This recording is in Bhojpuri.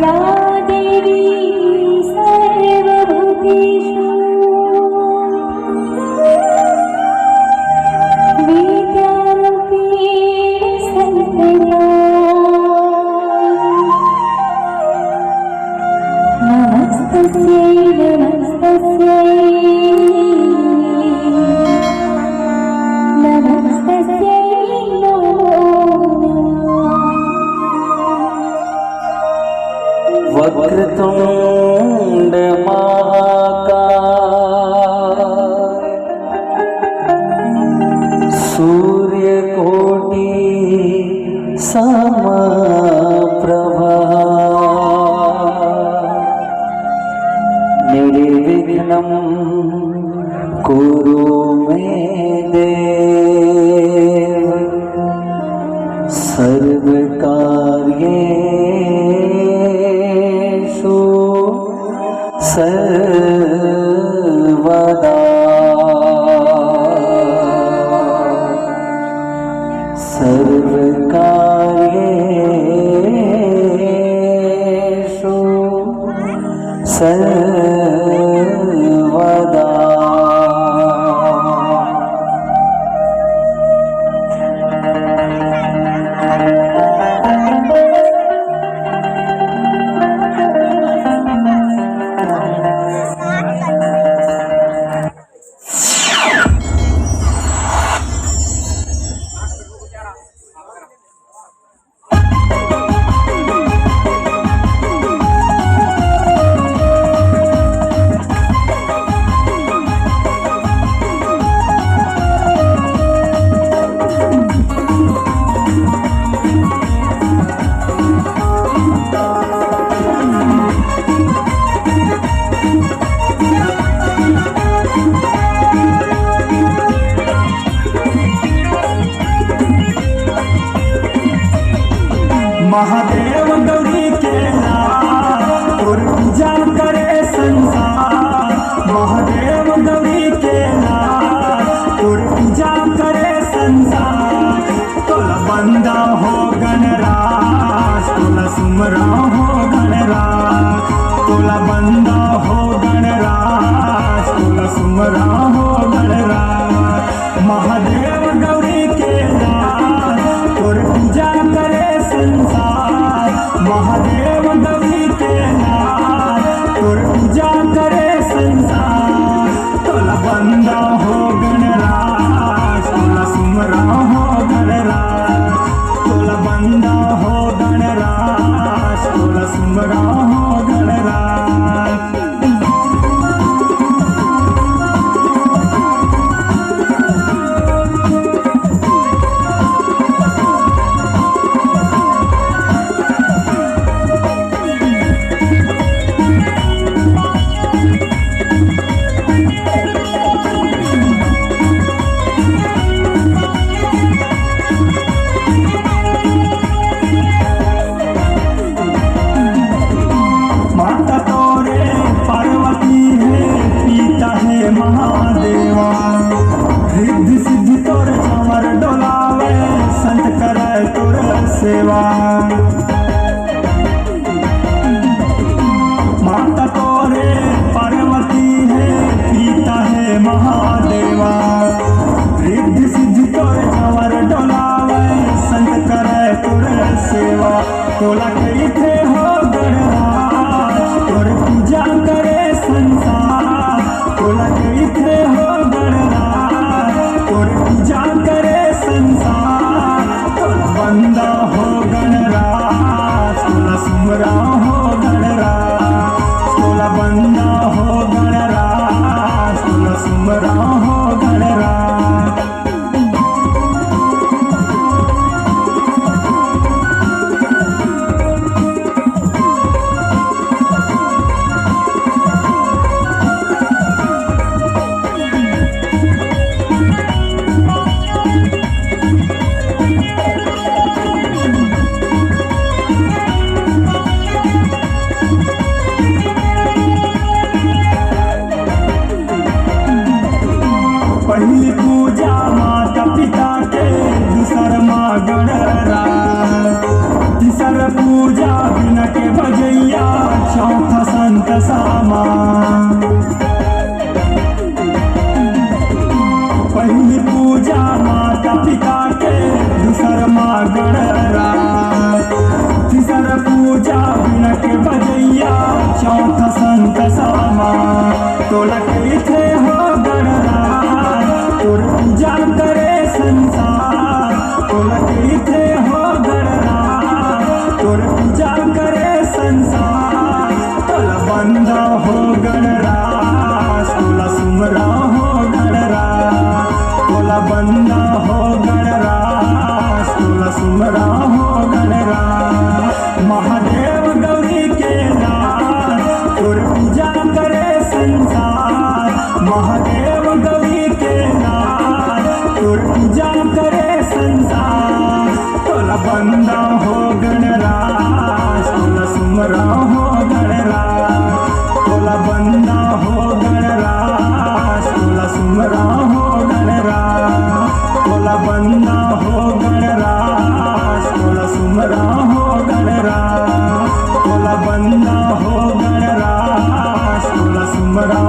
या देवी सर्वभूतेषु विद्यारूपेण संस्थिता नमस्तस्यै नमस्तस्यै नमो नमः। वक्रतुंड महाकाय सूर्यकोटि समप्रभा निर्विघ्नं कुरु मे देव सर्वकार्येषु सर्वदा सर्वकार्येषु सर्वदा। महादेव गौरी के नाम तोर पूजा करे संसार। महादेव गौरी के नाम तोर पूजा करे संसार। तोला बंदा हो गणराज तोला सुमरा हो गणराज। तोला बंदा हो गणराज तोला सुमरा हो गणराज। महादेव गौरी के नाम तोर पूजा करे संसार। महादेव गौरी के नाम तोर पूजा करे संसार। तोला बंदा हो गणराज तोला सुमरा हो गणराज। तोला बंदा हो गणराज तोला सुमरा हो गणराज। माता तोरे पार्वती है पिता है महादेवा। रिद्धि सिद्धि तोर चमर डोलावे संत करे तोर सेवा। माता तोरे पार्वती है पिता है महादेवा। रिद्धि सिद्धि तोर चमर डोलावे संत करे तोर सेवा। तोला कैथे हो गणराज तोर पूजा करे संसार। तोला कैथे हो गणराज तोर पूजा करे संसार। तोला बंदा हो गणराज तोला सुमरा हो गणराज। तोला बंदा हो गणराज तोला सुमरा हो गणराज। पूजा बिना के भजैया चौथा संत सामा। पहली पूजा माता पिता के, दूसर माँ गणराज, तीसर पूजा बिना के भजैया चौथा संत सामा। तोला कैथे हो गणराज, तोर पूजा करे संसार। तोला कैथे हो गणराज, तोर पूजा करे संसार। तोला बंदा हो गणराज, तोला सुमरा हो गणराज। तोला बंदा हो गणराज, तोला सुमरा हो गणराज। महादेव गौरी के लाल, तोर पूजा करे संसार। महादेव गौरी के लाल, तोर पूजा करे संसार। तोला बंदा हो गणराज, तोला सुमरा हो गणराज। तोला बंदा हो गणराज, तोला सुमरा हो गणराज। तोला बंदा हो गणराज, तोला सुमरा हो गणराज। तोला बंदा हो गणराज, तोला सुमरा